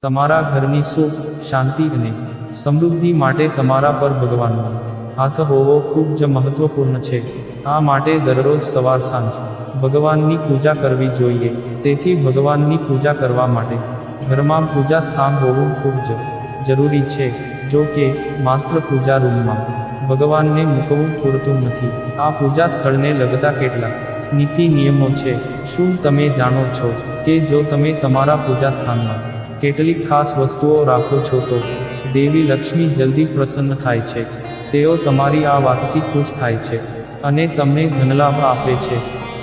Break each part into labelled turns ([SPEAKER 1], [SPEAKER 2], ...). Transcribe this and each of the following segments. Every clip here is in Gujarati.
[SPEAKER 1] તમારા ઘરની સુખ, શાંતિ અને સમૃદ્ધિ માટે તમારા પર ભગવાનનો હાથ હોવો ખૂબ જ મહત્વપૂર્ણ છે. આ માટે દરરોજ સવાર સાંજ ભગવાનની પૂજા કરવી જોઈએ. તેથી ભગવાનની પૂજા કરવા માટે ઘરમાં પૂજા સ્થાન હોવું ખૂબ જ જરૂરી છે. જો કે માત્ર પૂજા રૂમમાં ભગવાનને મૂકવું પૂરતું નથી. આ પૂજા સ્થળને લગતા કેટલાક નીતિ નિયમો છે. શું તમે જાણો છો કે જો તમે તમારા પૂજા સ્થાનમાં કેટલીક ખાસ વસ્તુઓ રાખો છો તો દેવી લક્ષ્મી જલ્દી પ્રસન્ન થાય છે. તેઓ તમારી આ વાતથી ખુશ થાય છે અને તમને ધનલાભ આપે છે.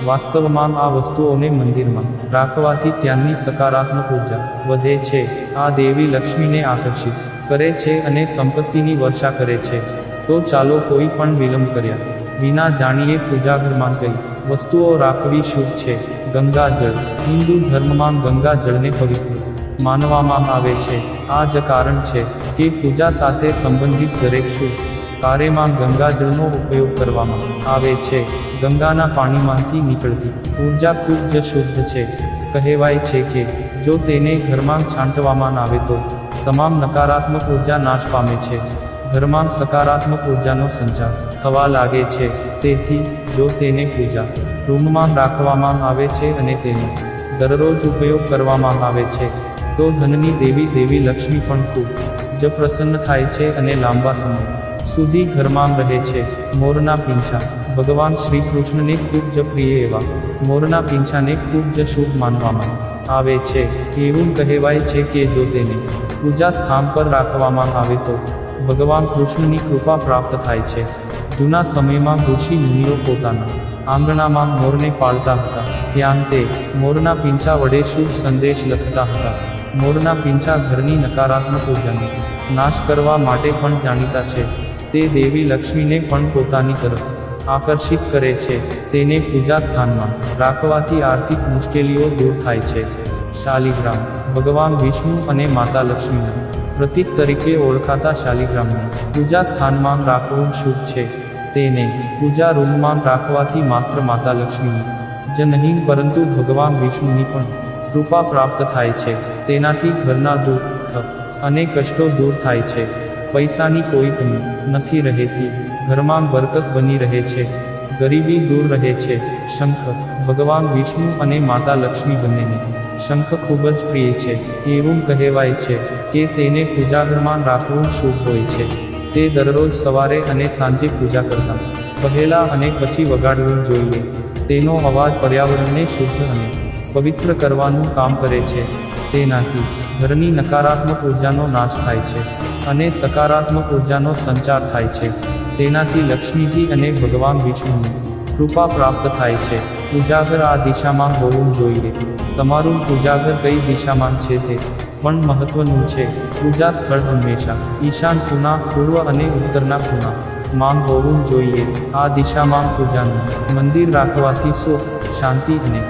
[SPEAKER 1] વાસ્તવમાં આ વસ્તુઓને મંદિરમાં રાખવાથી ત્યાંની સકારાત્મક ઉર્જા વધે છે. આ દેવી લક્ષ્મીને આકર્ષિત કરે છે અને સંપત્તિની વર્ષા કરે છે. તો ચાલો કોઈ પણ વિલંબ કર્યા વિના જાણીએ પૂજાઘરમાં કઈ વસ્તુઓ રાખવી શુભ છે. ગંગાજળ. હિન્દુ ધર્મમાં ગંગાજળને પવિત્ર માનવામાં આવે છે. આ જ કારણ છે કે પૂજા સાથે સંબંધિત દરેક શુભ કાર્યમાં ગંગાજળનો ઉપયોગ કરવામાં આવે છે. ગંગાના પાણીમાંથી નીકળતી ઊર્જા ખૂબ જ શુદ્ધ છે. કહેવાય છે કે જો તેને ઘરમાં છાંટવામાં આવે તો તમામ નકારાત્મક ઉર્જા નાશ પામે છે. ઘરમાં સકારાત્મક ઉર્જાનો સંચાર થવા લાગે છે. તેથી જો તેને પૂજા રૂમમાં રાખવામાં આવે છે અને તેનો દરરોજ ઉપયોગ કરવામાં આવે છે તો ધનની દેવી લક્ષ્મી પણ ખૂબ જ પ્રસન્ન થાય છે અને લાંબા સમય સુધી ઘરમાં રહે છે. મોરના પીંછા. ભગવાન શ્રી કૃષ્ણને ખૂબ જ પ્રિય એવા મોરના પીંછાને ખૂબ જ શુભ માનવામાં આવે છે. એવું કહેવાય છે કે જો તેને પૂજા સ્થાન પર રાખવામાં આવે તો ભગવાન કૃષ્ણની કૃપા પ્રાપ્ત થાય છે. જૂના સમયમાં ઋષિ મુનિઓ પોતાના આંગણામાં મોરને પાળતા હતા. ત્યાં તે મોરના પીંછા વડે શુભ સંદેશ લખતા હતા. મોરના પીંછા ઘરની નકારાત્મક ઉર્જાનો નાશ કરવા માટે પણ જાણીતા છે. તે દેવી લક્ષ્મીને પણ પોતાની તરફ આકર્ષિત કરે છે. તેને પૂજા સ્થાનમાં રાખવાથી આર્થિક મુશ્કેલીઓ દૂર થાય છે. શાલિગ્રામ. ભગવાન વિષ્ણુ અને માતા લક્ષ્મીના પ્રતીક તરીકે ઓળખાતા શાલિગ્રામને પૂજા સ્થાનમાં રાખવું શુભ છે. તેને પૂજા રૂમમાં રાખવાથી માત્ર માતા લક્ષ્મીની જ નહીં પરંતુ ભગવાન વિષ્ણુની પણ કૃપા પ્રાપ્ત થાય છે. તેનાથી ઘરના દુઃખ અને કષ્ટો દૂર થાય છે. પૈસાની કોઈ કમી નથી રહેતી. ઘરમાં બરકત બની રહે છે. ગરીબી દૂર રહે છે. શંખ. ભગવાન વિષ્ણુ અને માતા લક્ષ્મી બંનેને શંખ ખૂબ જ પ્રિય છે. એવું કહેવાય છે કે તેને પૂજાઘરમાં રાખવું શુભ હોય છે. તે દરરોજ સવારે અને સાંજે પૂજા કરતા પહેલા અને પછી વગાડવું જોઈએ. તેનો અવાજ પર્યાવરણને શુદ્ધ અને પવિત્ર કરવાનું કામ કરે છે. તેનાથી ઘરની નકારાત્મક ઉર્જાનો નાશ થાય છે અને સકારાત્મક ઉર્જાનો સંચાર થાય છે. તેનાથી લક્ષ્મીજી અને ભગવાન વિષ્ણુની કૃપા પ્રાપ્ત થાય છે. પૂજાઘર આ દિશામાં હોવું જોઈએ. તમારું પૂજાઘર કઈ દિશામાં છે તે પણ મહત્વનું છે. પૂજા સ્થળ હંમેશા ઈશાન ખૂણા, પૂર્વ અને ઉત્તરના ખૂણા માં હોવું જોઈએ. આ દિશામાં પૂજાનું મંદિર રાખવાથી સુખ, શાંતિ અને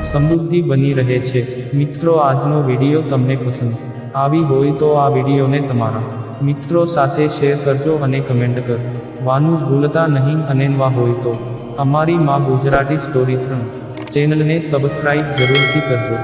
[SPEAKER 1] સમૃદ્ધિ બની રહે છે. મિત્રો, આજનો વિડીયો તમને પસંદ આવી હોય તો આ વિડીયોને તમારા મિત્રો સાથે શેર કરજો અને કમેન્ટ કરવાનું ભૂલતા નહીં. અને નવા હોય તો અમારી માં ગુજરાતી સ્ટોરી 3 ચેનલને સબસ્ક્રાઇબ જરૂરથી કરજો.